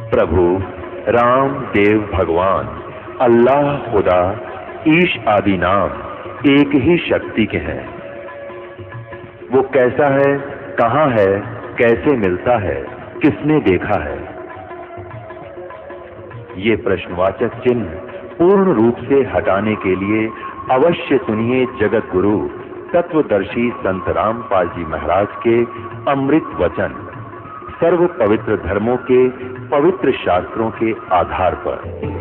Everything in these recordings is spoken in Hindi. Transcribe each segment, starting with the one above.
प्रभु राम देव भगवान अल्लाह खुदा ईश आदि नाम एक ही शक्ति के हैं। वो कैसा है, कहाँ है, कैसे मिलता है, किसने देखा है? ये प्रश्नवाचक चिन्ह पूर्ण रूप से हटाने के लिए अवश्य सुनिए जगत गुरु तत्वदर्शी संत रामपाल जी महाराज के अमृत वचन, सर्व पवित्र धर्मों के पवित्र शास्त्रों के आधार पर।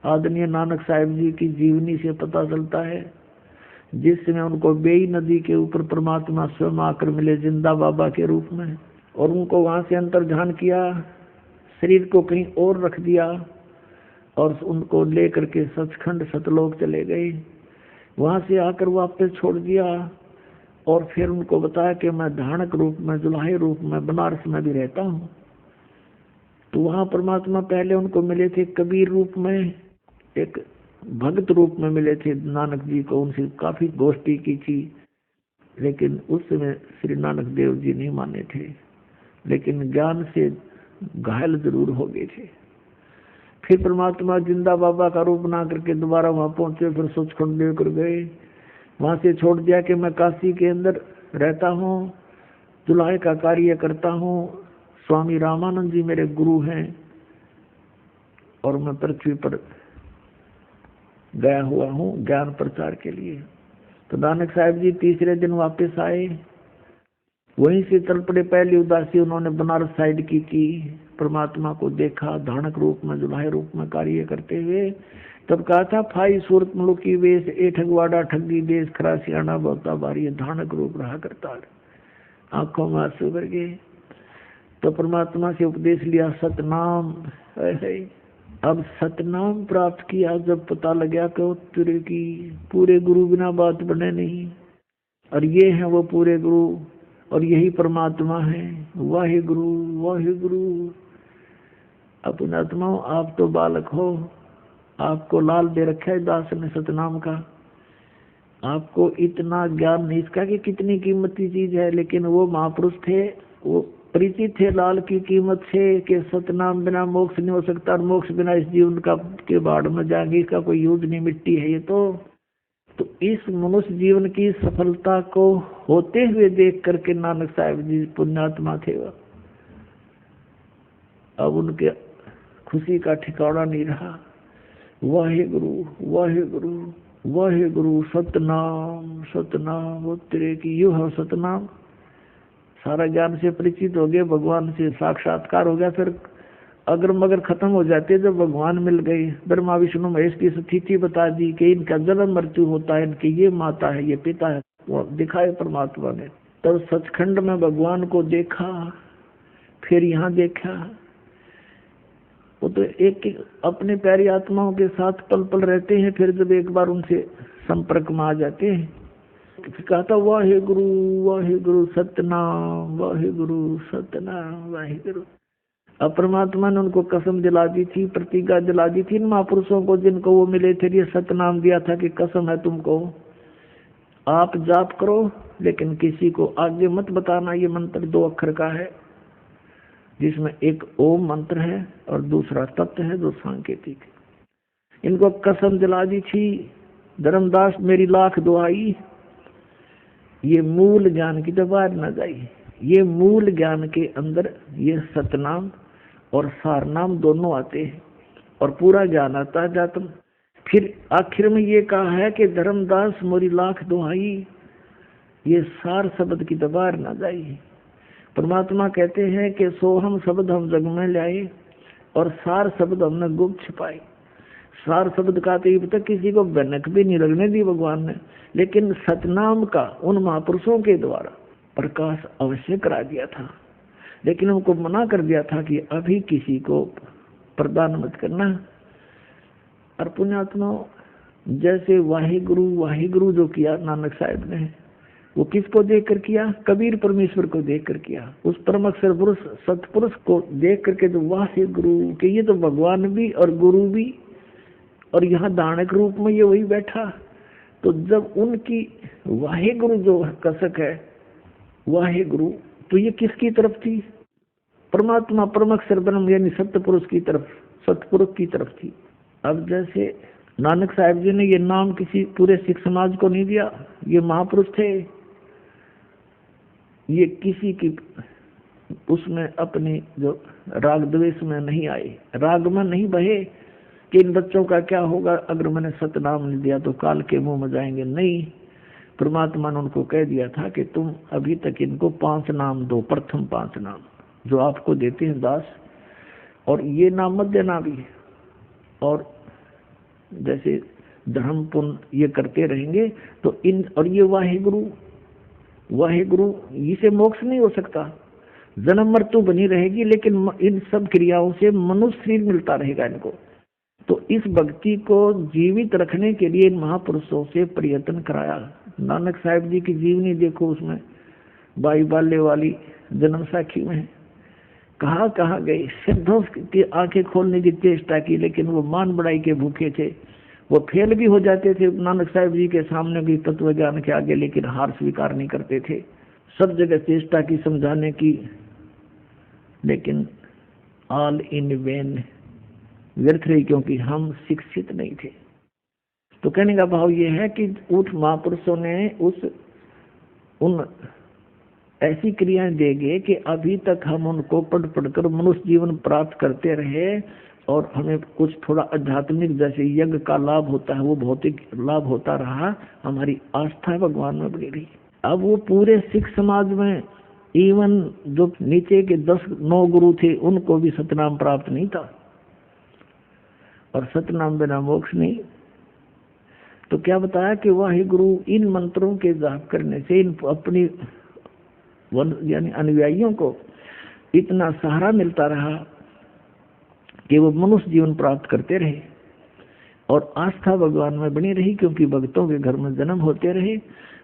आदरणीय नानक साहिब जी की जीवनी से पता चलता है, जिसमें उनको बेई नदी के ऊपर परमात्मा स्वयं आकर मिले जिंदा बाबा के रूप में, और उनको वहां से अंतर ध्यान किया, शरीर को कहीं और रख दिया और उनको लेकर के सचखंड सतलोक चले गए। वहां से आकर वापस छोड़ दिया और फिर उनको बताया कि मैं धानक रूप में, जुलाहे रूप में बनारस में भी रहता हूँ। तो वहां परमात्मा पहले उनको मिले थे कबीर रूप में, एक भक्त रूप में मिले थे नानक जी को, उनसे काफी गोष्ठी की थी, लेकिन उस समय श्री नानक देव जी नहीं माने थे, लेकिन ज्ञान से घायल जरूर हो गए थे। फिर परमात्मा जिंदा बाबा का रूप बना करके दोबारा वहां पहुंचे, फिर सचखंड लेकर गए। वहां से छोड़ दिया कि मैं काशी के अंदर रहता हूँ, जुलाहे का कार्य करता हूँ, स्वामी रामानंद जी मेरे गुरु हैं और मैं पृथ्वी पर गया हुआ हूँ ज्ञान प्रचार के लिए। तो नानक साहिब जी तीसरे दिन वापस आए, वहीं से चल पड़े। पहली उदासी उन्होंने बनारस साइड की परमात्मा को देखा धानक रूप में, जुलाहे रूप में कार्य करते हुए। तब कहा था, फाई सूरत मुलुकी वेश ए ठगवाड़ा ठगी देश, खरा सियाना बहुता बारी, धानक रूप रहा करता। आंखों में आंसू भर गए। तो परमात्मा से उपदेश लिया, सतनाम। अब सतनाम प्राप्त किया, जब पता लगा कि तेरे की पूरे गुरु बिना बात बने नहीं, और ये है वो पूरे गुरु और यही परमात्मा है। वाहे गुरु वाहे गुरु। अपने आत्माओं, आप तो बालक हो, आपको लाल दे रखा है दास ने सतनाम का, आपको इतना ज्ञान नहीं इसका कि कितनी कीमती चीज है, लेकिन वो महापुरुष थे, वो परिचित थे लाल की कीमत से कि सतनाम बिना मोक्ष नहीं हो सकता, और मोक्ष बिना इस जीवन का के बाढ़ में जाएंगे, इसका कोई यूज नहीं, मिट्टी है ये तो इस मनुष्य जीवन की सफलता को होते हुए देख करके नानक साहिब जी पुण्यात्मा थे। अब उनके खुशी का ठिकाना नहीं रहा। वाहे गुरु वाहे गुरु वाहे गुरु, सतनाम सतनाम, वो तेरे की यू है सतनाम। सारा ज्ञान से परिचित हो गए, भगवान से साक्षात्कार हो गया। फिर अगर मगर खत्म हो जाते जब भगवान मिल गए, ब्रह्मा विष्णु महेश की स्थिति बता दी कि इनका जन्म मृत्यु होता है, इनकी ये माता है ये पिता है, वो दिखाए परमात्मा ने। तब सचखंड में भगवान को देखा, फिर यहाँ देखा। वो तो एक अपने प्यारी आत्माओं के साथ पल पल रहते हैं, फिर जब एक बार उनसे संपर्क में आ जाते हैं, कहा था वाहे गुरु सतनाम, वाहे गुरु सतनाम, वाहे गुरु। अब परमात्मा ने उनको कसम दिला दी थी, प्रतिज्ञा दिला दी थी इन महापुरुषों को जिनको वो मिले थे, ये सतनाम दिया था कि कसम है तुमको, आप जाप करो लेकिन किसी को आगे मत बताना। ये मंत्र 2 अक्षर का है, जिसमें एक ओम मंत्र है और दूसरा तत्व है जो सांकेतिक। इनको कसम दिला दी थी, धर्मदास मेरी लाख दुआई, ये मूल ज्ञान की तो बाहर न जाई। ये मूल ज्ञान के अंदर ये सतनाम और सारनाम दोनों आते हैं और पूरा ज्ञान आता है जातम। फिर आखिर में ये कहा है कि धर्मदास मोरी लाख दुहाई, ये सार शब्द की दबार न जाई। परमात्मा कहते हैं कि सोहम शब्द हम जग में लाए, और सार शब्द हमने गुप्त छिपाए। सार शब्द का तो ये तक किसी को भनक भी नहीं लगने दी भगवान ने, लेकिन सतनाम का उन महापुरुषों के द्वारा प्रकाश अवश्य करा दिया था। लेकिन उनको मना कर दिया था कि अभी किसी को प्रदान मत करना। और पुण्यात्मा, जैसे वाहिगुरु जो किया नानक साहब ने, वो किसको देख कर किया? कबीर परमेश्वर को देख कर किया। उस परम अक्षर पुरुष सतपुरुष को देख करके जो वाहिगुरु के, ये तो भगवान भी और गुरु भी, और यहाँ दानक रूप में ये वही बैठा। तो जब उनकी वाहिगुरु जो कसक है वाहिगुरु, तो ये किसकी तरफ थी? परमात्मा परम अक्षर ब्रह्म यानी सतपुरुष की तरफ, सतपुरुष की तरफ थी। अब जैसे नानक साहब जी ने ये नाम किसी पूरे सिख समाज को नहीं दिया, ये महापुरुष थे, ये किसी की उसमें अपनी जो राग द्वेष में नहीं आए, राग में नहीं बहे कि इन बच्चों का क्या होगा अगर मैंने सतनाम नहीं दिया तो काल के मुंह में जाएंगे। नहीं, परमात्मा ने उनको कह दिया था कि तुम अभी तक इनको 5 नाम दो, प्रथम 5 नाम जो आपको देते हैं दास, और ये नाम मत देना भी। और जैसे धर्म पुण्य ये करते रहेंगे तो इन, और ये वाहिगुरु इसे मोक्ष नहीं हो सकता, जन्म मृत्यु बनी रहेगी, लेकिन इन सब क्रियाओं से मनुष्य शरीर मिलता रहेगा इनको। तो इस भक्ति को जीवित रखने के लिए इन महापुरुषों से प्रयत्न कराया। नानक साहब जी की जीवनी देखो, उसमें बाई बाले वाली जन्म साखी में कहाँ गए, सिद्धों की आंखें खोलने की चेष्टा की, लेकिन वो मान बढ़ाई के भूखे थे, वो फेल भी हो जाते थे नानक साहब जी के सामने भी तत्व ज्ञान के आगे, लेकिन हार स्वीकार नहीं करते थे। सब जगह चेष्टा की समझाने की, लेकिन ऑल इन वेन, व्यर्थ रही, क्योंकि हम शिक्षित नहीं थे। तो कहने का भाव ये है कि उठ महापुरुषों ने उन ऐसी क्रियाएं देंगे कि अभी तक हम उनको पढ़कर मनुष्य जीवन प्राप्त करते रहे, और हमें कुछ थोड़ा आध्यात्मिक जैसे यज्ञ का लाभ होता है वो भौतिक लाभ होता रहा, हमारी आस्था भगवान में बनी रही। अब वो पूरे सिख समाज में इवन जो नीचे के 10-9 गुरु थे उनको भी सतनाम प्राप्त नहीं था, और सतनाम बिना मोक्ष नहीं। तो क्या बताया कि वाहिगुरु इन मंत्रों के जाप करने से इन अपनी यानी अनुयायियों को इतना सहारा मिलता रहा कि वो मनुष्य जीवन प्राप्त करते रहे, और आस्था भगवान में बनी रही, क्योंकि भक्तों के घर में जन्म होते रहे,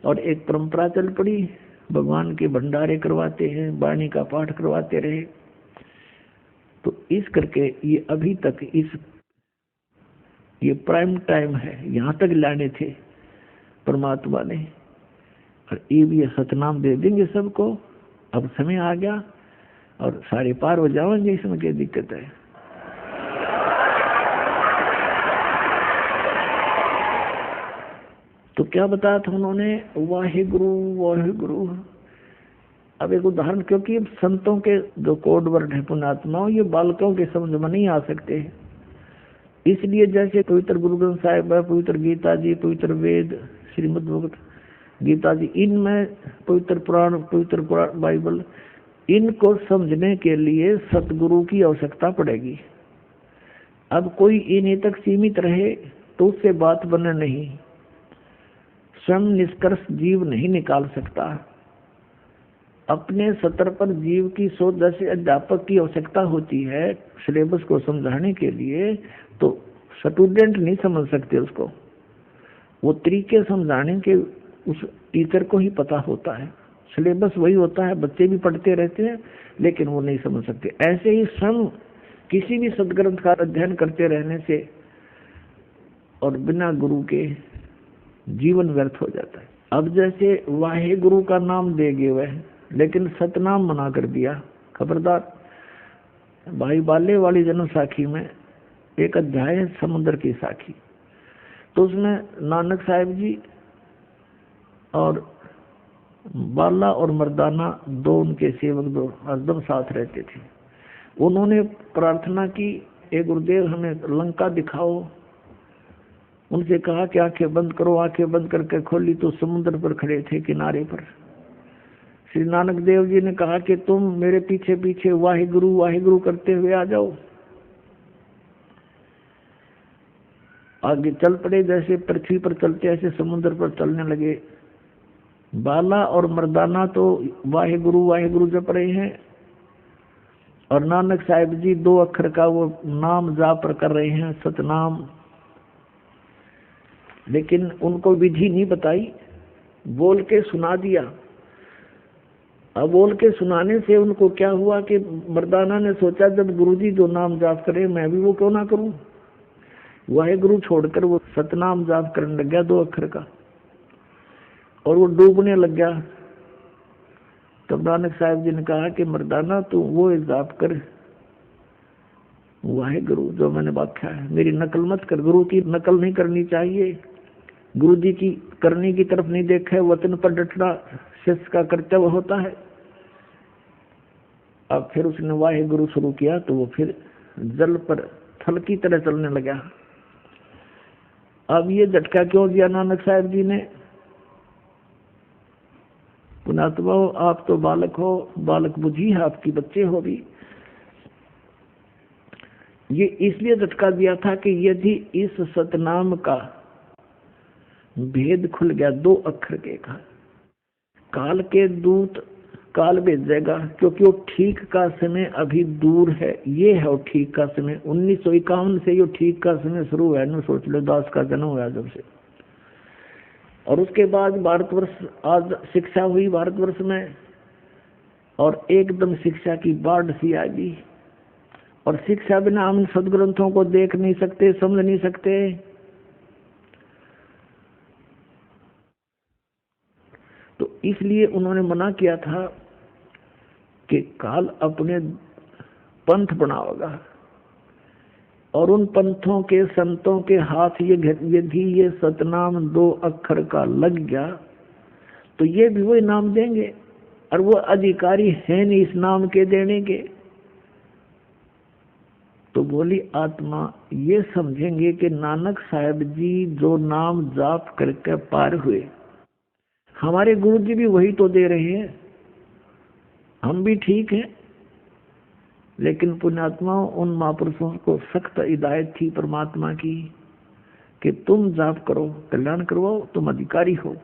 और एक परंपरा चल पड़ी, भगवान के भंडारे करवाते हैं, वाणी का पाठ करवाते रहे। तो इस करके ये अभी तक ये प्राइम टाइम है, यहाँ तक लाने थे परमात्मा ने, और ये सतनाम दे देंगे सबको। अब समय आ गया और सारे पार हो जाएंगे, इसमें क्या दिक्कत है। तो क्या बताया था उन्होंने, वाहिगुरु। अब एक उदाहरण, क्योंकि संतों के जो कोड वर्ड है पुण्यात्माओं, ये बालकों के समझ में नहीं आ सकते, इसलिए जैसे पवित्र गुरु ग्रंथ साहिब है, पवित्र गीता जी, पवित्र वेद, श्रीमद् भगवत गीता जी, इनमें पवित्र पुराण बाइबल, इनको समझने के लिए सतगुरु की आवश्यकता पड़ेगी। अब कोई इन्हीं तक सीमित रहे तो उससे बात बने नहीं, स्वयं निष्कर्ष जीव नहीं निकाल सकता। अपने सत्र पर जीव की 110 अध्यापक की आवश्यकता होती है सिलेबस को समझाने के लिए, तो स्टूडेंट नहीं समझ सकते उसको, वो तरीके समझाने के उस टीचर को ही पता होता है। सिलेबस वही होता है, बच्चे भी पढ़ते रहते हैं लेकिन वो नहीं समझ सकते। ऐसे ही स्वयं किसी भी सदग्रंथ का अध्ययन करते रहने से और बिना गुरु के जीवन व्यर्थ हो जाता है। अब जैसे वाहिगुरु का नाम दे गए वह, लेकिन सतनाम मना कर दिया, खबरदार। भाई बाले वाली जन्म साखी में एक अध्याय है समुद्र की साखी, तो उसमें नानक साहिब जी और बाला और मर्दाना दो उनके सेवक दो हरदम साथ रहते थे। उन्होंने प्रार्थना की, ए गुरुदेव हमें लंका दिखाओ। उनसे कहा कि आंखें बंद करो, आंखें बंद करके खोली तो समुद्र पर खड़े थे किनारे पर। श्री नानक देव जी ने कहा कि तुम मेरे पीछे पीछे वाहिगुरु वाहिगुरु करते हुए आ जाओ। आगे चल पड़े, जैसे पृथ्वी पर चलते ऐसे समुद्र पर चलने लगे। बाला और मर्दाना तो वाहेगुरु जप रहे हैं, और नानक साहिब जी 2 अक्षर का वो नाम जाप कर रहे हैं, सतनाम। लेकिन उनको विधि नहीं बताई, बोल के सुना दिया। अब बोल के सुनाने से उनको क्या हुआ कि मर्दाना ने सोचा, जब गुरुजी जो नाम जाप करे मैं भी वो क्यों ना करूं। वाहेगुरु छोड़कर वो सतनाम जाप करने लग गया 2 अक्षर का, और वो डूबने लग गया। तब नानक साहब जी ने कहा कि मर्दाना तू वो जाप कर, वाहेगुरु जो मैंने व्याख्या है, मेरी नकल मत कर। गुरु की नकल नहीं करनी चाहिए, गुरु जी की करने की तरफ नहीं देखा है, वचन पर डटना शिष्य का कर्तव्य होता है। अब फिर उसने वाहेगुरु शुरू किया तो वो फिर जल पर थल की तरह चलने लगा। अब ये झटका क्यों दिया नानक साहब जी ने? पुणात्मा हो, आप तो बालक हो, बालक बुद्धि है आपकी, बच्चे हो भी। ये इसलिए झटका दिया था कि यदि इस सतनाम का भेद खुल गया 2 अक्षर के का, काल के दूत काल भेजेगा, क्योंकि वो ठीक का समय अभी दूर है। ये है वो ठीक का समय। 1951 से ये ठीक का समय शुरू हुआ है। सोच लो, दास का जन्म हुआ जब से। और उसके बाद भारतवर्ष, आज शिक्षा हुई भारतवर्ष में, और एकदम शिक्षा की बाढ़ सी आ गई। और शिक्षा बिना हम सदग्रंथों को देख नहीं सकते, समझ नहीं सकते। तो इसलिए उन्होंने मना किया था कि काल अपने पंथ बनाओगा, और उन पंथों के संतों के हाथ यदि ये सतनाम 2 अक्षर का लग गया तो ये भी वही नाम देंगे, और वो अधिकारी है नहीं इस नाम के देने के। तो बोली आत्मा ये समझेंगे कि नानक साहब जी जो नाम जाप करके पार हुए, हमारे गुरु जी भी वही तो दे रहे हैं, हम भी ठीक हैं। लेकिन पुण्यात्माओं, उन महापुरुषों को सख्त हिदायत थी परमात्मा की कि तुम जाप करो, कल्याण करवाओ, तुम अधिकारी हो।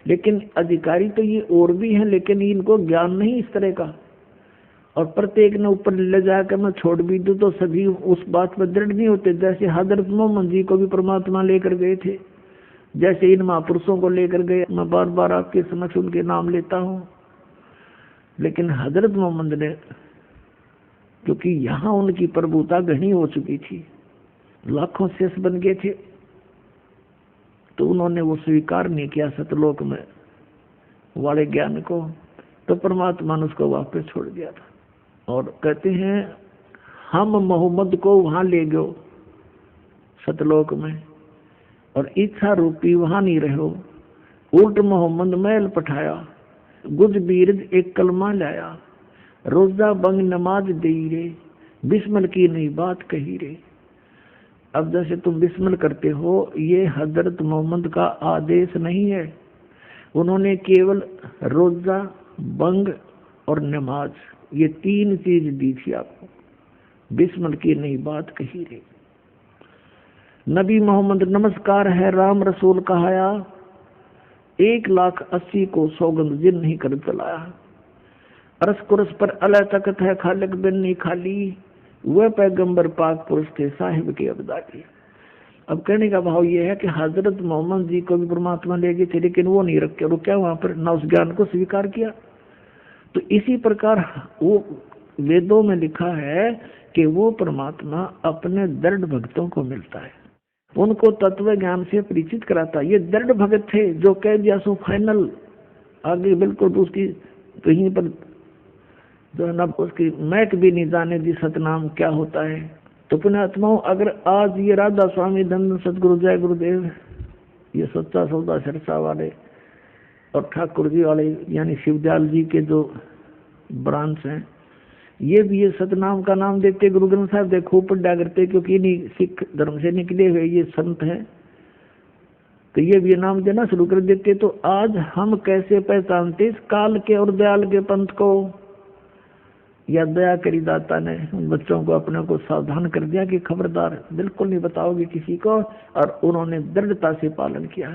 लेकिन अधिकारी तो ये और भी हैं, लेकिन इनको ज्ञान नहीं इस तरह का। और प्रत्येक ने ऊपर ले जाकर मैं छोड़ भी दूं तो सभी उस बात पर दृढ़ नहीं होते। जैसे हजरत मोहम्मद जी को भी परमात्मा लेकर गए थे, जैसे इन महापुरुषों को लेकर गए। मैं बार बार आपके समक्ष उनके नाम लेता हूँ, लेकिन हजरत मोहम्मद ने, क्योंकि यहाँ उनकी प्रभुता घनी हो चुकी थी, लाखों शेष बन गए थे, तो उन्होंने वो स्वीकार नहीं किया सतलोक में वाले ज्ञान को। तो परमात्मा ने उसको वापस छोड़ दिया था। और कहते हैं हम मोहम्मद को वहां ले गयो सतलोक में, और इच्छा रूपी वहां नहीं रहो। उल्ट मोहम्मद महल पठाया, गुज बीरद एक कलमा लाया, रोजा बंग नमाज दे रे, बिस्मिल की नहीं बात कही रे। अब जैसे तुम बिस्मिल करते हो, ये हजरत मोहम्मद का आदेश नहीं है। उन्होंने केवल रोजा, बंग और नमाज, ये 3 चीज दी थी आपको। बिस्मिल की नहीं बात कही रे। नबी मोहम्मद नमस्कार है राम रसूल कहाया, 1,80,000 को सौगंध जिन नहीं कर चलाया। अरस कुरस पर अल्लाह तकत है खालिक बिन नहीं खाली, वह पैगंबर पाक पुरुष थे साहिब के अब्दाली। अब कहने का भाव यह है कि हजरत मोहम्मद जी को भी परमात्मा ले गए थे, लेकिन वो नहीं रखे, रुका वहां पर, न उस ज्ञान को स्वीकार किया। तो इसी प्रकार वो वेदों में लिखा है कि वो परमात्मा अपने दृढ़ भक्तों को मिलता है, उनको तत्व ज्ञान से परिचित कराता। ये दृढ़ भगत थे जो कह दिया सो फाइनल, आगे बिल्कुल उसकी कहीं पर जो है ना उसकी मैक भी नहीं जाने दी सतनाम क्या होता है। तो पुण्यात्माओं, अगर आज ये राधा स्वामी धन सतगुरु जय गुरुदेव, ये सच्चा सौदा सिरसा वाले और ठाकुर जी वाले यानी शिवदयाल जी के जो ब्रांच हैं, ये भी ये सतनाम का नाम देते, गुरु ग्रंथ साहब देखो पढ़ा करते, क्योंकि नहीं सिख धर्म से निकले हुए ये संत हैं, तो ये भी नाम देना शुरू कर देते। तो आज हम कैसे पहचानते इस काल के और दयाल के पंथ को? या दया करी दाता ने उन बच्चों को अपने को सावधान कर दिया कि खबरदार बिल्कुल नहीं बताओगे किसी को, और उन्होंने दृढ़ता से पालन किया।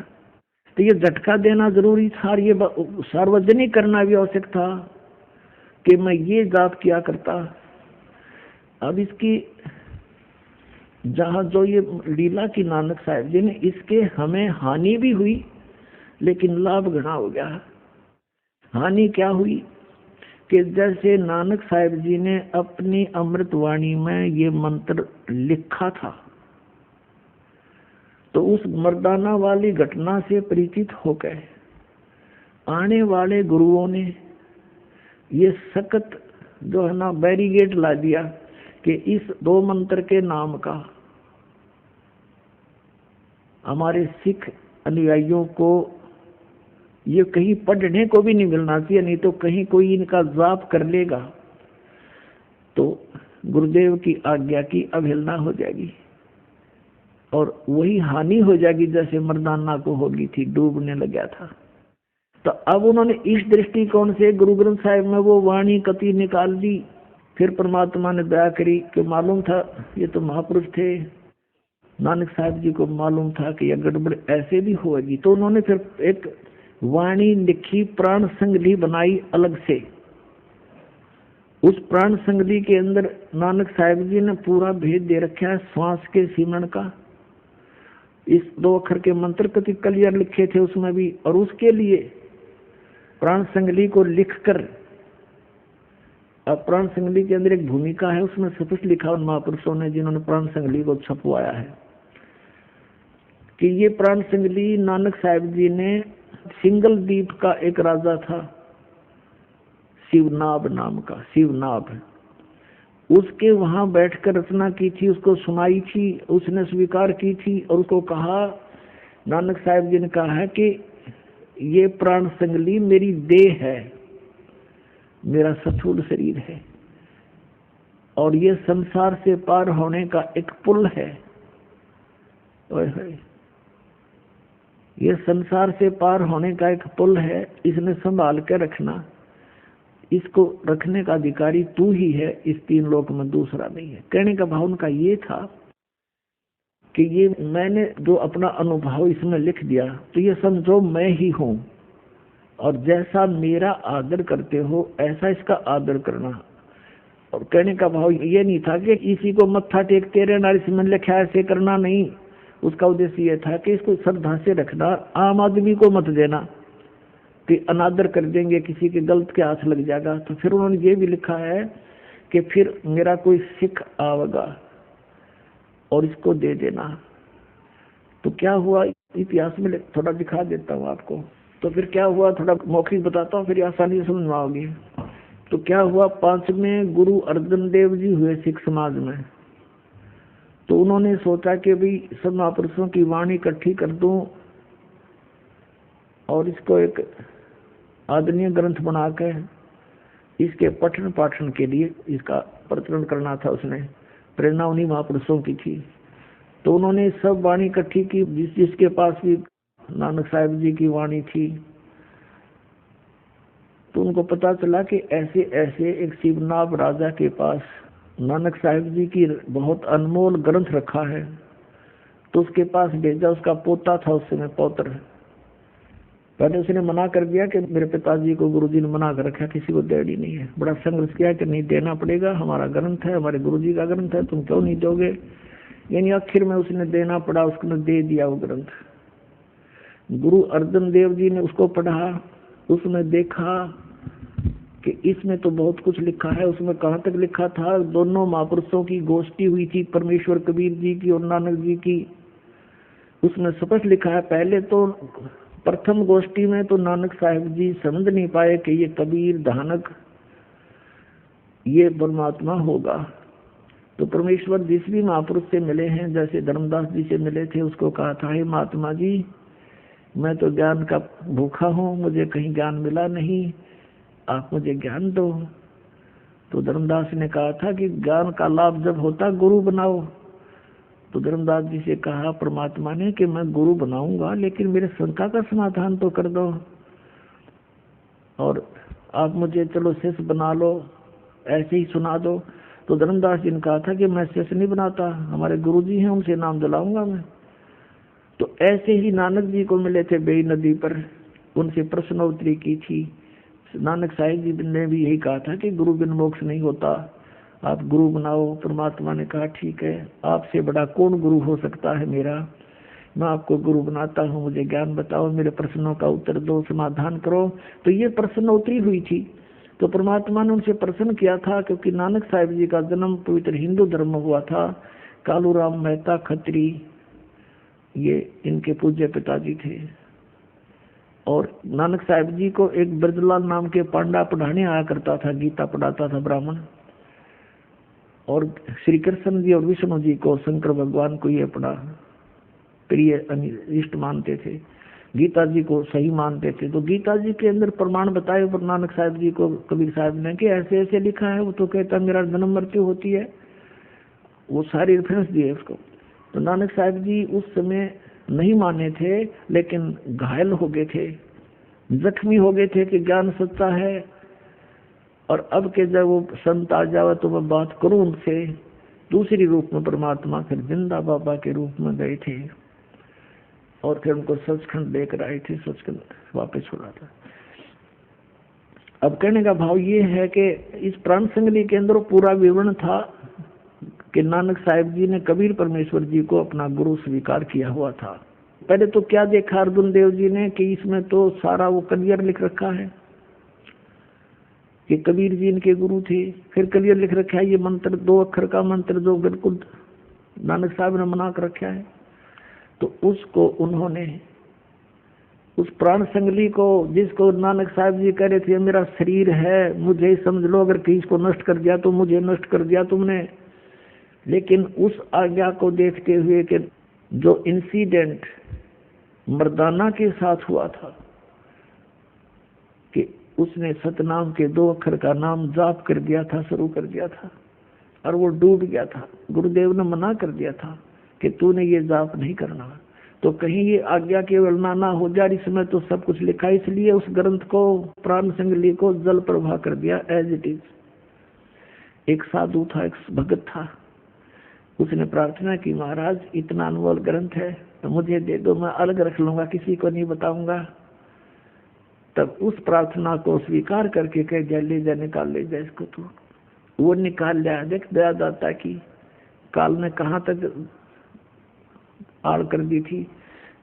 तो ये झटका देना जरूरी था, ये सार्वजनिक करना भी आवश्यक था कि मैं ये जाप किया करता। अब इसकी जहाँ जो ये लीला की नानक साहब जी ने, इसके हमें हानि भी हुई लेकिन लाभ घना हो गया। हानि क्या हुई कि जैसे नानक साहब जी ने अपनी अमृत वाणी में ये मंत्र लिखा था, तो उस मर्दाना वाली घटना से परिचित होकर आने वाले गुरुओं ने ये सख्त जो है ना बैरिगेट ला दिया कि इस 2 मंत्र के नाम का हमारे सिख अनुयायियों को ये कहीं पढ़ने को भी नहीं मिलना चाहिए, नहीं तो कहीं कोई इनका जाप कर लेगा तो गुरुदेव की आज्ञा की अवहेलना हो जाएगी और वही हानि हो जाएगी जैसे मर्दाना को होगी थी, डूबने लग गया था। तो अब उन्होंने इस दृष्टिकोण से गुरु ग्रंथ साहिब में वो वाणी कति निकाल दी। फिर परमात्मा ने दया करी कि मालूम था ये तो महापुरुष थे, नानक साहब जी को मालूम था कि यह गड़बड़ ऐसे भी होगी, तो उन्होंने फिर एक वाणी लिखी, प्राण संगली बनाई अलग से। उस प्राण संगली के अंदर नानक साहब जी ने पूरा भेद दे रखा है श्वास के सिमरण का। इस 2 अक्षर के मंत्र कति क्लियर लिखे थे उसमें भी, और उसके लिए प्राण संगली को लिखकर, अब प्राण संगली के अंदर एक भूमिका है, उसमें स्पष्ट लिखा उन महापुरुषों ने जिन्होंने प्राण संगली को छपवाया है कि ये प्राण संगली नानक साहब जी ने, सिंगल द्वीप का एक राजा था शिवनाभ नाम का, शिवनाभ, उसके वहां बैठकर रचना की थी, उसको सुनाई थी, उसने स्वीकार की थी और उसको कहा, नानक साहब जी ने कहा है कि ये प्राण संगली मेरी देह है, मेरा स्थूल शरीर है और ये संसार से पार होने का एक पुल है। ये संसार से पार होने का एक पुल है, इसने संभाल के रखना, इसको रखने का अधिकारी तू ही है, इस 3 लोक में दूसरा नहीं है। कहने का भाव उनका ये था कि ये मैंने जो अपना अनुभव इसमें लिख दिया तो ये समझो मैं ही हूँ और जैसा मेरा आदर करते हो ऐसा इसका आदर करना। और कहने का भाव ये नहीं था कि इसी को मत्था टेकते रहना, इसमें लिखा ऐसे करना नहीं। उसका उद्देश्य ये था कि इसको श्रद्धा से रखना, आम आदमी को मत देना कि अनादर कर देंगे, किसी के गलत के हाथ लग जाएगा। तो फिर उन्होंने ये भी लिखा है कि फिर मेरा कोई सिख आवेगा और इसको दे देना। तो क्या हुआ इतिहास में थोड़ा दिखा देता हूँ आपको। तो फिर क्या हुआ थोड़ा मौखिक बताता हूँ, फिर आसानी से समझ में आओगी। तो क्या हुआ, 5वें गुरु अर्जन देव जी हुए सिख समाज में। तो उन्होंने सोचा कि भाई सब महापुरुषों की वाणी इकट्ठी कर दूं और इसको एक आदरणीय ग्रंथ बनाकर इसके पठन पाठन के लिए इसका प्रचलन करना था। उसने प्रेरणा उन्हीं महापुरुषों की थी। तो उन्होंने सब वाणी इकट्ठी की, जिसके पास भी नानक साहब जी की वाणी थी। तो उनको पता चला कि ऐसे ऐसे एक शिवनाभ राजा के पास नानक साहब जी की बहुत अनमोल ग्रंथ रखा है। तो उसके पास भेजा, उसका पोता था उस समय, पौत्र। पहले उसने मना कर दिया कि मेरे पिताजी को गुरुजी ने मना कर रखा, किसी को देनी नहीं है। बड़ा संघर्ष किया कि नहीं देना पड़ेगा, हमारा ग्रंथ है, हमारे गुरुजी का ग्रंथ है, तुम क्यों नहीं दोगे। यानी आखिर में उसने देना पड़ा, उसने दे दिया वो ग्रंथ। गुरु अर्जन देव जी ने उसको पढ़ा, उसमें देखा कि इसमें तो बहुत कुछ लिखा है। उसमें कहाँ तक लिखा था, दोनों महापुरुषों की गोष्ठी हुई थी, परमेश्वर कबीर जी की और नानक जी की। उसमें स्पष्ट लिखा है, पहले तो प्रथम गोष्ठी में तो नानक साहब जी समझ नहीं पाए कि ये कबीर धानक ये परमात्मा होगा। तो परमेश्वर जिस भी महापुरुष से मिले हैं, जैसे धर्मदास जी से मिले थे, उसको कहा था, हे महात्मा जी मैं तो ज्ञान का भूखा हूँ, मुझे कहीं ज्ञान मिला नहीं, आप मुझे ज्ञान दो। तो धर्मदास ने कहा था कि ज्ञान का लाभ जब होता गुरु बनाओ। तो धर्मदास जी से कहा परमात्मा ने कि मैं गुरु बनाऊंगा, लेकिन मेरे शंका का समाधान तो कर दो, और आप मुझे चलो शिष्य बना लो। ऐसे ही सुना दो। तो धर्मदास जी ने कहा था कि मैं शेष नहीं बनाता, हमारे गुरुजी हैं उनसे नाम दिलाऊंगा मैं। तो ऐसे ही नानक जी को मिले थे बेई नदी पर, उनसे प्रश्नोत्तरी की थी। नानक साहिब जी ने भी यही कहा था कि गुरु बिन मोक्ष नहीं होता, आप गुरु बनाओ। परमात्मा ने कहा ठीक है, आपसे बड़ा कौन गुरु हो सकता है मेरा, मैं आपको गुरु बनाता हूँ, मुझे ज्ञान बताओ, मेरे प्रश्नों का उत्तर दो, समाधान करो। तो ये प्रश्नोत्तरी हुई थी। तो परमात्मा ने उनसे प्रश्न किया था, क्योंकि नानक साहिब जी का जन्म पवित्र हिंदू धर्म में हुआ था। कालूराम मेहता खत्री ये इनके पूज्य पिताजी थे। और नानक साहिब जी को एक ब्रजलाल नाम के पांडा पढ़ाने आया करता था, गीता पढ़ाता था ब्राह्मण। और श्री कृष्ण जी और विष्णु जी को, शंकर भगवान को ये अपना प्रिय इष्ट मानते थे, गीता जी को सही मानते थे। तो गीता जी के अंदर प्रमाण बताए पर नानक साहिब जी को कबीर साहब ने कि ऐसे ऐसे लिखा है। वो तो कहता मेरा जन्म मृत्यु होती है, वो सारी रेफरेंस दिए उसको। तो नानक साहिब जी उस समय नहीं माने थे, लेकिन घायल हो गए थे, जख्मी हो गए थे कि ज्ञान सच्चा है। और अब के जब वो संत आ जावे तो मैं बात करूं उनसे। दूसरी रूप में परमात्मा फिर जिंदा बाबा के रूप में गए थे और फिर उनको सचखंड लेकर आए थे, सचखंड वापस छोड़ा था। अब कहने का भाव ये है कि इस प्राण संगली के अंदर पूरा विवरण था कि नानक साहिब जी ने कबीर परमेश्वर जी को अपना गुरु स्वीकार किया हुआ था। पहले तो क्या देखा अर्जुन देव जी ने कि इसमें तो सारा वो क्लियर लिख रखा है कि कबीर जी इनके गुरु थे। फिर क्लियर लिख रखा है ये मंत्र 2 अक्षर का मंत्र जो बिल्कुल नानक साहब ने मना कर रखा है। तो उसको उन्होंने उस प्राण संगली को, जिसको नानक साहब जी कह रहे थे मेरा शरीर है, मुझे समझ लो, अगर किसी को नष्ट कर दिया तो मुझे नष्ट कर दिया तुमने। लेकिन उस आज्ञा को देखते हुए कि जो इंसिडेंट मर्दाना के साथ हुआ था कि उसने सतनाम के 2 अक्षर का नाम जाप कर दिया था, शुरू कर दिया था और वो डूब गया था। गुरुदेव ने मना कर दिया था कि तूने ये जाप नहीं करना। तो कहीं ये आज्ञा केवल ना हो जाए, इसमें तो सब कुछ लिखा, इसलिए उस ग्रंथ को, प्राण संगली को जल प्रवाह कर दिया एज इट इज। एक साधु था, एक भगत था, उसने प्रार्थना की महाराज इतना अनमोल ग्रंथ है तो मुझे दे दो, मैं अलग रख लूंगा, किसी को नहीं बताऊंगा। तब उस प्रार्थना को स्वीकार करके कह जा ले जा, निकाल ले जा इसको। तो वो निकाल लिया। देख दया दाता की काल ने कहाँ तक आड़ कर दी थी,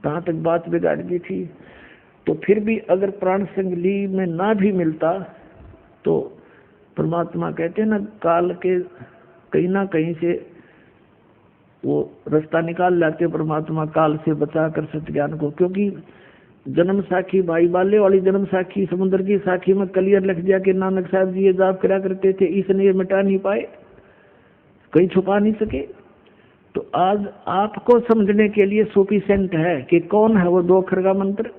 कहाँ तक बात बिगाड़ दी थी। तो फिर भी अगर प्राण संगली में ना भी मिलता तो परमात्मा कहते हैं ना, काल के कहीं ना कहीं से वो रास्ता निकाल लाते परमात्मा, काल से बचा कर सत्य ज्ञान को। क्योंकि जन्म साखी, भाई बाले वाली जन्म साखी, समुद्र की साखी में क्लियर लिख दिया कि नानक साहब जी ये जाप करा करते थे, इसने ये मिटा नहीं पाए, कहीं छुपा नहीं सके। तो आज आपको समझने के लिए सफिशिएंट है कि कौन है वो 2 अक्षर का मंत्र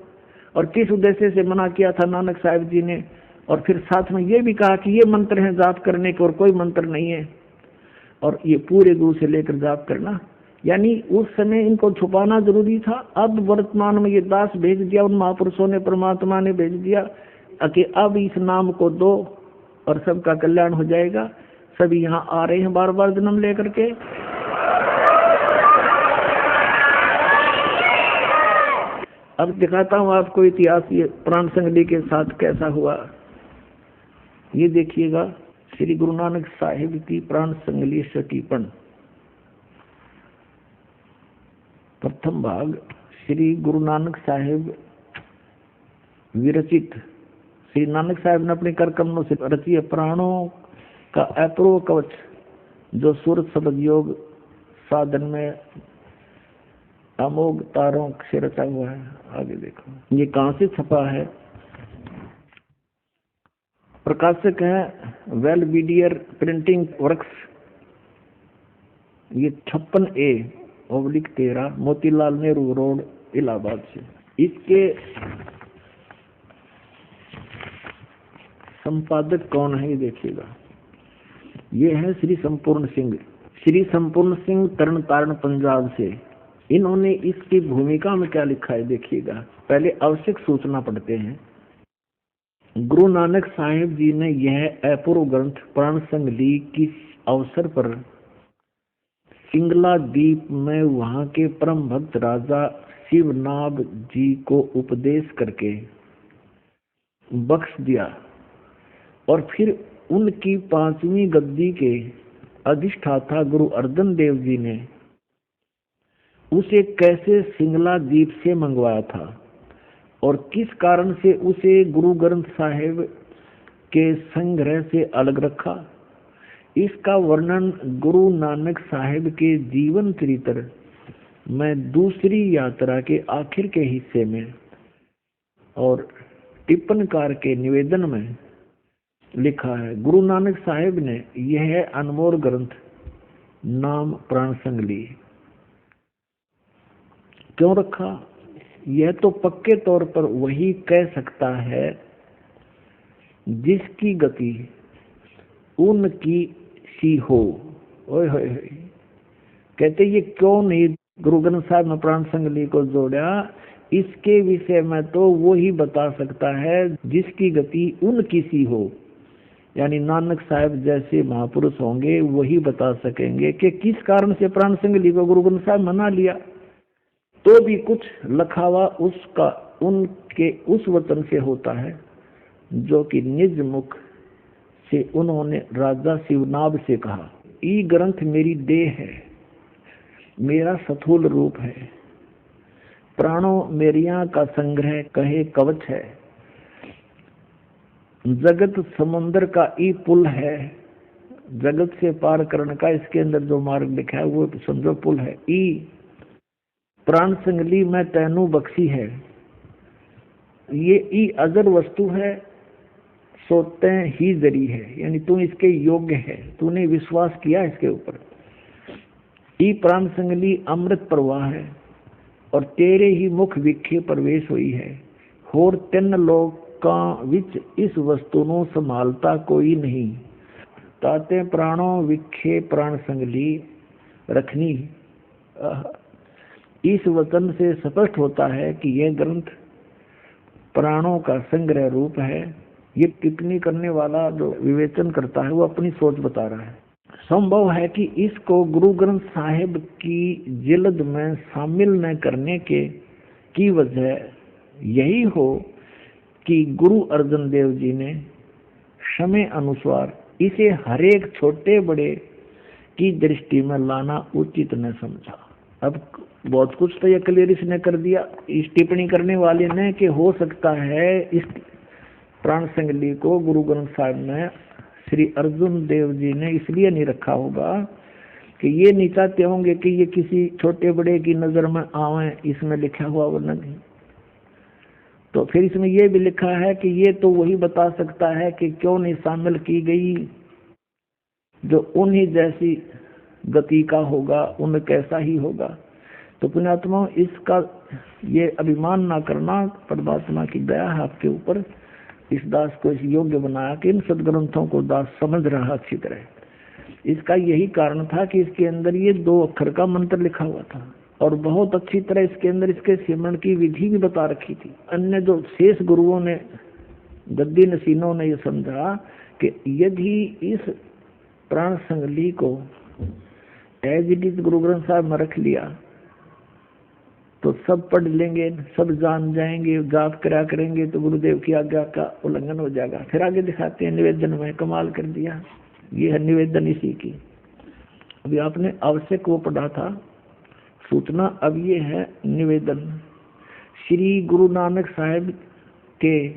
और किस उद्देश्य से मना किया था नानक साहब जी ने। और फिर साथ में ये भी कहा कि ये मंत्र है जाप करने के और कोई मंत्र नहीं है, और ये पूरे गुरु से लेकर जाप करना। यानी उस समय इनको छुपाना जरूरी था। अब वर्तमान में ये दास भेज दिया उन महापुरुषों ने, परमात्मा ने भेज दिया कि अब इस नाम को दो और सबका कल्याण हो जाएगा। सभी यहाँ आ रहे हैं बार बार जन्म लेकर के। अब दिखाता हूँ आपको इतिहास ये प्राण संगली के साथ कैसा हुआ। ये देखिएगा श्री गुरु नानक साहिब की प्राण संगली सटीपन, प्रथम भाग। श्री गुरु नानक साहिब विरचित, श्री नानक साहिब ने अपने कर कमलों से रचिए प्राणों का अपूर्व कवच, जो सूरत शब्द योग साधन में अमोघ तारों से रचा हुआ है। आगे देखो ये कहाँ से छपा है। प्रकाशक है वेलविडियर प्रिंटिंग वर्क्स, ये 56A/13 मोतीलाल नेहरू रोड इलाहाबाद से। इसके संपादक कौन है ये देखिएगा, ये है श्री संपूर्ण सिंह। श्री संपूर्ण सिंह तरन तारण पंजाब से। इन्होंने इसकी भूमिका में क्या लिखा है देखिएगा। पहले आवश्यक सूचना पढ़ते हैं। गुरु नानक साहिब जी ने यह अपूर्व ग्रंथ प्राण संग ली किस अवसर पर सिंगला द्वीप में वहां के परम भक्त राजा शिवनाभ जी को उपदेश करके बख्श दिया, और फिर उनकी 5वीं गद्दी के अधिष्ठाता गुरु अर्जन देव जी ने उसे कैसे सिंगला द्वीप से मंगवाया था और किस कारण से उसे गुरु ग्रंथ साहिब के संग्रह से अलग रखा, इसका वर्णन गुरु नानक साहिब के जीवन चरित्र में दूसरी यात्रा के आखिर के हिस्से में और टिप्पणकार के निवेदन में लिखा है। गुरु नानक साहिब ने यह अनमोल ग्रंथ नाम प्राण संग ली क्यों रखा? यह तो पक्के तौर पर वही कह सकता है जिसकी गति उनकी सी हो। ओए होए होए, कहते ये क्यों नहीं गुरु ग्रंथ साहिब में प्राण संग ली को जोड़ा? इसके विषय में तो वो ही बता सकता है जिसकी गति उनकी सी हो, यानी नानक साहिब जैसे महापुरुष होंगे वही बता सकेंगे कि किस कारण से प्राण संग ली को गुरु ग्रंथ साहिब मना लिया। तो भी कुछ लखावा उसका उनके उस वचन से होता है जो कि निज मुख से उन्होंने राजा शिवनाभ से कहा, ई ग्रंथ मेरी देह है, मेरा स्थूल रूप है, प्राणों मेरिया का संग्रह कहे कवच है, जगत समुद्र का ई पुल है, जगत से पार करने का इसके अंदर जो मार्ग लिखा है वो समझो पुल है। ई प्राण संगली में तैनू बख्शी है, ये ई अजर वस्तु है, सोते ही जरी है, यानी तू इसके योग्य है, तूने विश्वास किया इसके ऊपर। ई प्राण संगली अमृत प्रवाह है और तेरे ही मुख विखे प्रवेश हुई है, होर 3 लोकां विच इस वस्तु ਨੂੰ संभालता कोई नहीं, ताते प्राणों विखे प्राण संगली रखनी। इस वचन से स्पष्ट होता है कि यह ग्रंथ प्राणों का संग्रह रूप है। ये टिप्पणी करने वाला जो विवेचन करता है वो अपनी सोच बता रहा है। संभव है कि इसको गुरु ग्रंथ साहिब की जिल्द में शामिल न करने की वजह यही हो कि गुरु अर्जन देव जी ने समय अनुसार इसे हरेक छोटे बड़े की दृष्टि में लाना उचित न समझा। अब बहुत कुछ तो ये क्लियर इसने कर दिया इस टिप्पणी करने वाले ने कि हो सकता है इस प्राण संगली को गुरु ग्रंथ साहिब में श्री अर्जुन देव जी ने इसलिए नहीं रखा होगा कि ये नहीं चाहते होंगे कि ये किसी छोटे बड़े की नजर में आवे, इसमें लिखा हुआ वर्णन नहीं। तो फिर इसमें ये भी लिखा है कि ये तो वही बता सकता है कि क्यों नहीं शामिल की गई जो उन्हीं जैसी गति का होगा, उन कैसा ही होगा। तो पुण्यात्मा इसका ये अभिमान ना करना, परमात्मा की दया है आपके ऊपर, इस दास को इस योग्य बनाया कि इन सदग्रंथों को दास समझ रहा अच्छी तरह। इसका यही कारण था कि इसके अंदर ये 2 अक्षर का मंत्र लिखा हुआ था और बहुत अच्छी तरह इसके अंदर इसके सिमरण की विधि भी बता रखी थी। अन्य जो शेष गुरुओं ने, गद्दी नसीनों ने ये समझा कि यदि इस प्राण संगली को as it is Guru Granth Sahib में रख लिया तो सब पढ़ लेंगे, सब जान जाएंगे, जाप करा करेंगे तो गुरुदेव की आज्ञा का उल्लंघन हो जाएगा। फिर आगे दिखाते हैं निवेदन में, कमाल कर दिया। ये है निवेदन इसी की। अभी आपने आवश्यक वो पढ़ा था सूचना, अब ये है निवेदन। श्री गुरु नानक साहिब के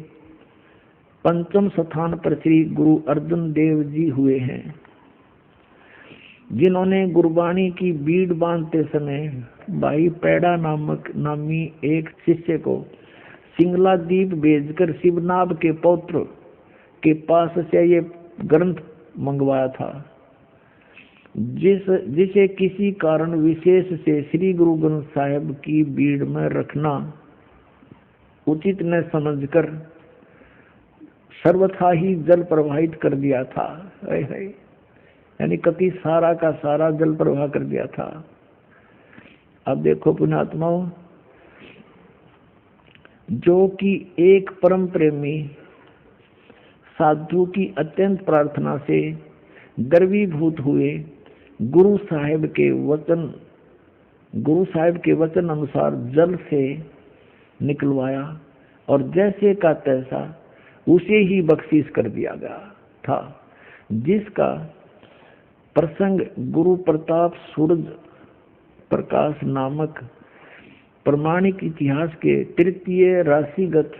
5म स्थान पर श्री गुरु अर्जन देव जी हुए हैं, जिन्होंने गुरबाणी की बीड़ बांधते समय भाई पैड़ा नामी एक शिष्य को सिंगला द्वीप भेजकर शिवनाभ के पौत्र के पास से ये ग्रंथ मंगवाया था, जिसे किसी कारण विशेष से श्री गुरु ग्रंथ साहिब की बीड़ में रखना उचित न समझकर सर्वथा ही जल प्रवाहित कर दिया था। यानी कति सारा का सारा जल प्रवाह कर दिया था। अब देखो पुण्यात्माओं, जो कि एक परम प्रेमी साधु की अत्यंत प्रार्थना से गर्वीभूत हुए गुरु साहिब के वचन अनुसार जल से निकलवाया और जैसे का तैसा उसे ही बख्शीश कर दिया गया था, जिसका प्रसंग गुरु प्रताप सूरज प्रकाश नामक प्रमाणिक इतिहास के तृतीय राशिगत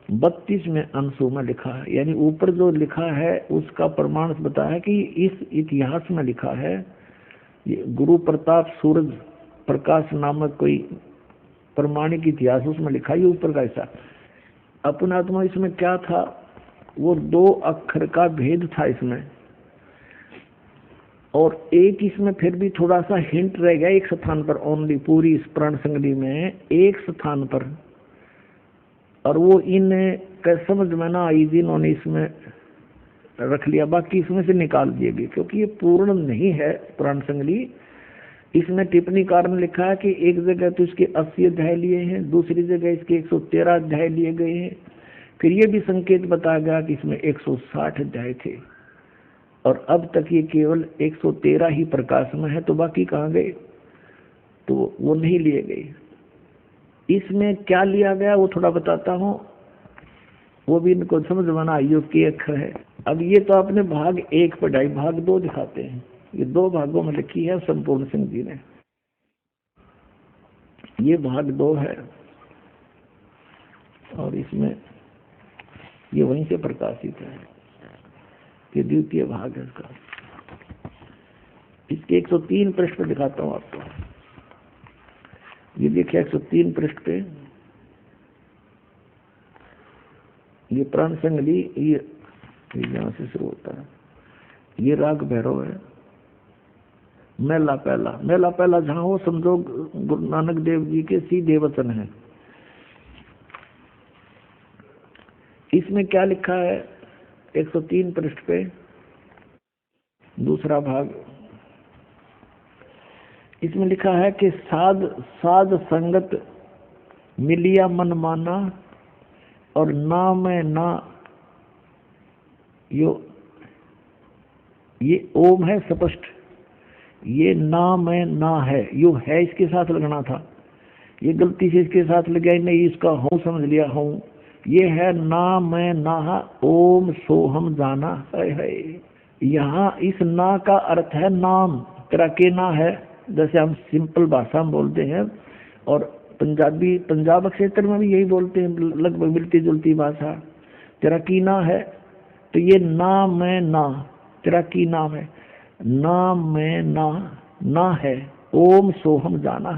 32वें अंशों में लिखा है। यानी ऊपर जो लिखा है उसका प्रमाण बताया है कि इस इतिहास में लिखा है, ये गुरु प्रताप सूरज प्रकाश नामक कोई प्रमाणिक इतिहास उसमें लिखा है, ये ऊपर का हिस्सा। अपनात्मा इसमें क्या था, वो 2 अक्षर का भेद था इसमें, और एक इसमें फिर भी थोड़ा सा हिंट रह गया एक स्थान पर ओनली, पूरी इस प्राण संगति में एक स्थान पर, और वो इन समझ में ना आई जिन्होंने इसमें रख लिया, बाकी इसमें से निकाल दिए गए क्योंकि ये पूर्ण नहीं है प्राण संगति। इसमें टिप्पणीकार ने लिखा है कि एक जगह तो इसके 80 अध्याय लिए हैं, दूसरी जगह इसके 113 अध्याय लिए गए हैं, फिर ये भी संकेत बताया गया कि इसमें 160 अध्याय थे, और अब तक ये केवल 113 ही प्रकाश में है, तो बाकी कहाँ गए, तो वो नहीं लिए गए। इसमें क्या लिया गया वो थोड़ा बताता हूँ, वो भी इनको समझ में आयु के अक्षर है। अब ये तो आपने भाग 1 पढ़ाई, भाग 2 दिखाते हैं, ये 2 भागों में लिखी है संपूर्ण सिंह जी ने। ये भाग 2 है और इसमें ये वहीं से प्रकाशित है, ये द्वितीय भाग है इसका। इसके 103 पृष्ठ पे दिखाता हूँ आपको, ये देखिए 103 पृष्ठ पे ये प्राण संगली, ये यहाँ से शुरू होता है, ये राग भैरव है। मेला पहला जहाँ हो समझो गुरु नानक देव जी के सीधे वचन है। इसमें क्या लिखा है 103 पृष्ठ पे, दूसरा भाग, इसमें लिखा है कि साध संगत मिलिया मन माना और ना मैं ना ये ओम है स्पष्ट, ये ना मैं ना है, यो है इसके साथ लगना था, ये गलती से इसके साथ लग गया, नहीं इसका हूँ समझ लिया हूँ, ये है ना मैं ना ओम सोहम जाना है। यहाँ इस ना का अर्थ है नाम, तेरा के ना है, जैसे हम सिंपल भाषा में बोलते हैं, और पंजाब क्षेत्र में भी यही बोलते हैं, लगभग मिलती जुलती भाषा। तेरा की ना है, तो ये ना मैं ना, तेरा की नाम है, नाम में ना है, ओम सोहम जाना,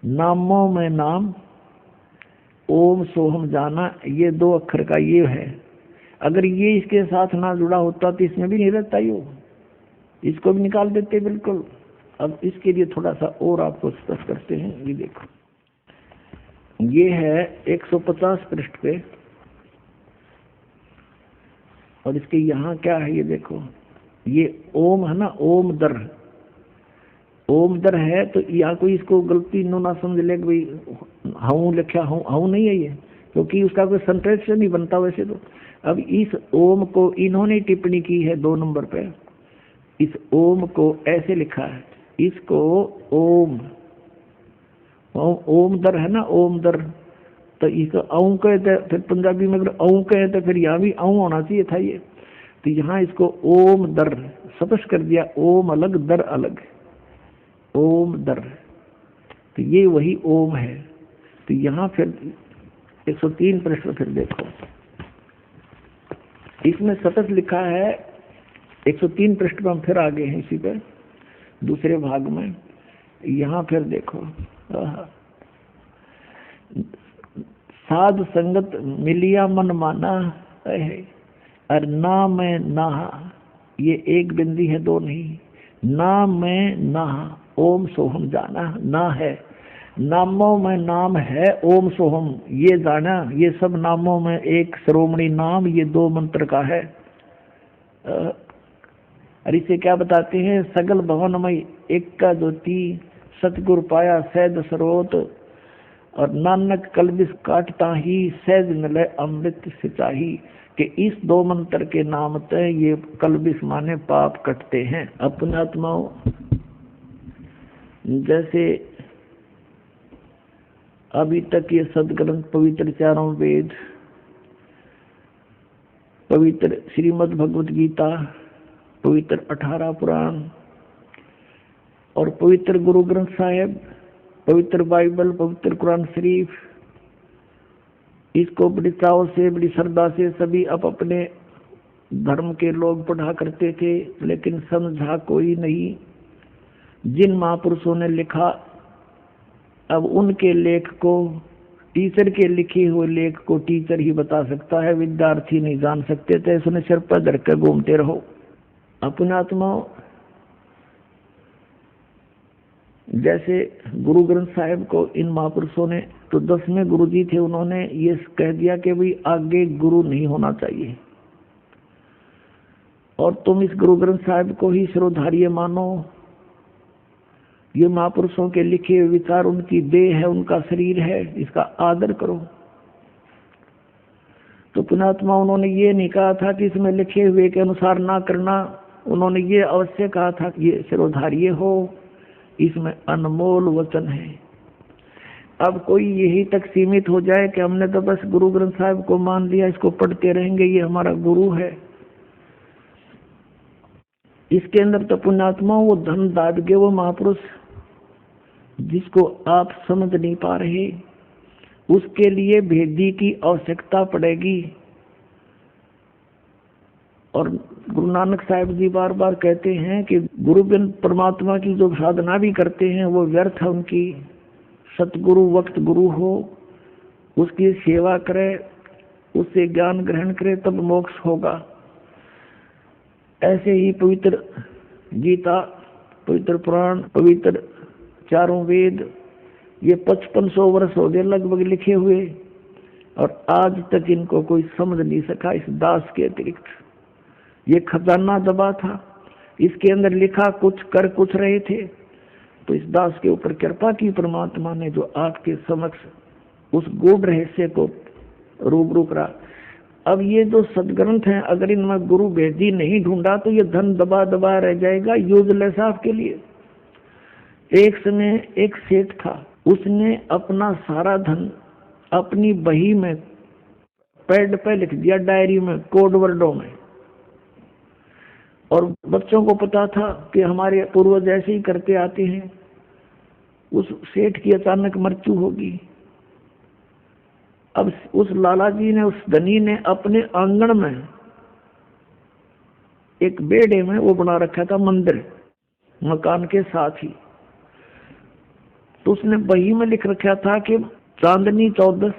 नामों में नाम, ओम सोहम जाना, ये 2 अक्षर का ये है। अगर ये इसके साथ ना जुड़ा होता तो इसमें भी नहीं रहता, यो इसको भी निकाल देते बिल्कुल। अब इसके लिए थोड़ा सा और आपको स्पष्ट करते हैं, ये देखो, ये है 150 पृष्ठ पे, और इसके यहाँ क्या है ये देखो, ये ओम है ना, ओम दर है, तो यहाँ कोई इसको गलती ना समझ ले भाई हूँ लिखा हूँ नहीं है ये, क्योंकि उसका कोई सेंटेंस नहीं बनता वैसे तो। अब इस ओम को इन्होंने टिप्पणी की है 2 नंबर पे, इस ओम को ऐसे लिखा है, इसको ओम दर है ना, ओम दर, तो इसको औ कहते, फिर पंजाबी में अगर औ कहते फिर यहाँ भी औ होना चाहिए था ये, तो यहाँ इसको ओम दर स्पष्ट कर दिया, ओम अलग दर अलग, ओम दर, तो ये वही ओम है। तो यहाँ फिर 103 पृष्ठ फिर देखो, इसमें सतत लिखा है 103 पृष्ठ पर हम फिर आगे हैं इसी पे दूसरे भाग में। यहाँ फिर देखो, साध संगत मिलिया मन माना है, और ना मैं ना, ये एक बिंदी है 2 नहीं, ना मैं ना ओम सोहम जाना, ना है, नामों में नाम है ओम सोहम, ये जाना, ये सब नामों में एक श्रोमणी नाम, ये 2 मंत्र का है। और इसे क्या बताते हैं, सगल भवनमय एक का ज्योति, सतगुरु पाया सैद सरोत, और नानक कलबिस काटता ही सहज मिले अमृत सिंचाई, कि इस 2 मंत्र के नाम ते ये कलबिस माने पाप कटते हैं। अपने आत्माओं, जैसे अभी तक ये सदग्रंथ पवित्र 4 वेद, पवित्र श्रीमद् भगवत गीता, पवित्र 18 पुराण और पवित्र गुरु ग्रंथ साहिब, पवित्र बाइबल, पवित्र कुरान शरीफ, इसको बड़ी चाव से, बड़ी श्रद्धा से सभी अपने धर्म के लोग पढ़ा करते थे, लेकिन समझा कोई नहीं। जिन महापुरुषों ने लिखा, अब उनके लेख को, टीचर के लिखे हुए लेख को टीचर ही बता सकता है, विद्यार्थी नहीं जान सकते थे। इसने सिर पर धर कर घूमते रहो। अपने आत्माओं, जैसे गुरु ग्रंथ साहिब को इन महापुरुषों ने, तो 10वें गुरु जी थे, उन्होंने ये कह दिया कि भाई आगे गुरु नहीं होना चाहिए और तुम इस गुरु ग्रंथ साहिब को ही शिरोधार्य मानो। ये महापुरुषों के लिखे हुए विचार उनकी देह है, उनका शरीर है, इसका आदर करो। तो पुण्यात्मा, उन्होंने ये नहीं कहा था कि इसमें लिखे हुए के अनुसार ना करना, उन्होंने ये अवश्य कहा था कि ये शिरोधार्य हो, इसमें अनमोल वचन है। अब कोई यही तक सीमित हो जाए कि हमने तो बस गुरु ग्रंथ साहिब को मान लिया, इसको पढ़ते रहेंगे, ये हमारा गुरु है। इसके अंदर तो पुण्यात्मा वो धन दादगे, वो महापुरुष जिसको आप समझ नहीं पा रहे, उसके लिए भेदी की आवश्यकता पड़ेगी। और गुरु नानक साहिब जी बार बार कहते हैं कि गुरु बिन परमात्मा की जो साधना भी करते हैं वो व्यर्थ है उनकी। सतगुरु वक्त गुरु हो, उसकी सेवा करे, उससे ज्ञान ग्रहण करे, तब मोक्ष होगा। ऐसे ही पवित्र गीता, पवित्र पुराण, पवित्र 4 वेद, ये 5500 वर्ष हो गए लगभग लिखे हुए, और आज तक इनको कोई समझ नहीं सका इस दास के अतिरिक्त। ये खजाना दबा था, इसके अंदर लिखा कुछ, कर कुछ रहे थे। तो इस दास के ऊपर कृपा की परमात्मा ने, जो आपके समक्ष उस गूढ़ रहस्य को रूबरू करा। अब ये जो सदग्रंथ हैं, अगर इनमें गुरु भेदी नहीं ढूंढा तो ये धन दबा दबा रह जाएगा, यूजलेस आपके लिए। एक समय एक सेठ था, उसने अपना सारा धन अपनी बही में पैड पे लिख दिया, डायरी में, कोड वर्डों में। और बच्चों को पता था कि हमारे पूर्वज ऐसे ही करते आते हैं। उस सेठ की अचानक मृत्यु होगी। अब उस लाला जी ने, उस धनी ने अपने आंगन में एक बेड़े में वो बना रखा था मंदिर, मकान के साथ ही। तो उसने बही में लिख रखा था कि चांदनी 14,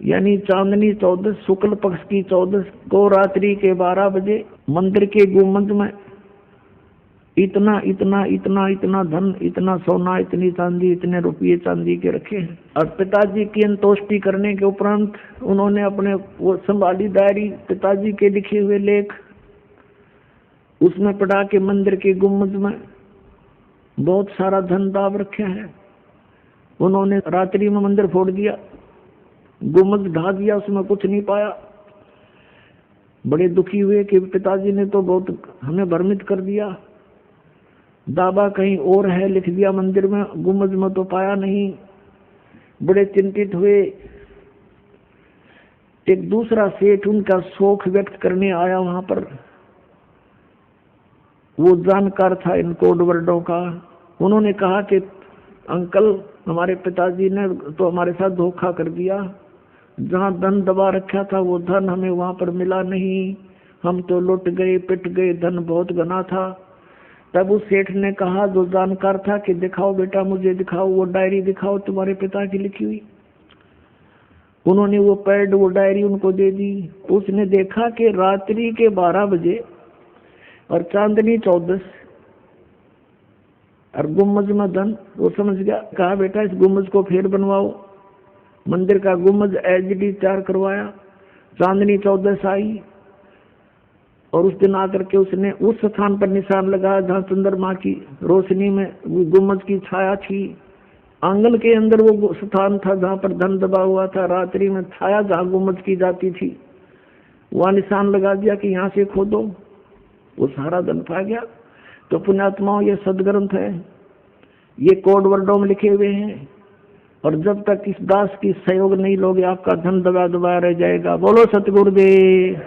यानी चांदनी 14, शुक्ल पक्ष की 14 को रात्रि के 12 बजे मंदिर के गुंबद में इतना इतना इतना इतना धन, इतना सोना, इतनी चांदी, इतने रुपये चांदी के रखे हैं। और पिताजी की अंतोष्टि करने के उपरांत उन्होंने अपने वो संभाली डायरी, पिताजी के लिखे हुए लेख, उसमें पढ़ा के मंदिर के गुंबद में बहुत सारा धन दाब रखा है। उन्होंने रात्रि में मंदिर फोड़ दिया, गुंबद ढा दिया, उसमें कुछ नहीं पाया। बड़े दुखी हुए कि पिताजी ने तो बहुत हमें भ्रमित कर दिया, दावा कहीं और है, लिख दिया मंदिर में, गुंबद में तो पाया नहीं। बड़े चिंतित हुए। एक दूसरा सेठ उनका शोक व्यक्त करने आया वहां पर, वो जानकार था इन कोड वर्डों का। उन्होंने कहा कि अंकल, हमारे पिताजी ने तो हमारे साथ धोखा कर दिया, जहां धन दबा रखा था वो धन हमें वहां पर मिला नहीं, हम तो लुट गए, पिट गए, धन बहुत घना था। तब उस सेठ ने कहा, जो जानकार था, कि दिखाओ बेटा, मुझे दिखाओ, वो डायरी दिखाओ तुम्हारे पिता की लिखी हुई। उन्होंने वो पैड, वो डायरी उनको दे दी। उसने देखा कि रात्रि के 12 बजे और चांदनी 14 और गुम्बद में धन। वो समझ गया, कहा बेटा इस गुम्बद को फिर बनवाओ। मंदिर का गुम्बद एचडी 4 करवाया, चांदनी 14 आई। और उस दिन आकर के उसने उस स्थान पर निशान लगाया जहां चंद्रमा की रोशनी में गुम्बद की छाया थी। आंगन के अंदर वो स्थान था जहाँ पर धन दबा हुआ था। रात्रि में छाया जहाँ गुम्मट की जाती थी, वहाँ निशान लगा दिया कि यहाँ से खोदो, वो सारा धन पा गया। तो पुण्यात्माओं, ये सदग्रंथ है, ये कोड वर्डों में लिखे हुए हैं, और जब तक इस दास की सहयोग नहीं लोगे आपका धन दबा दबा रह जाएगा। बोलो सतगुरुदेव।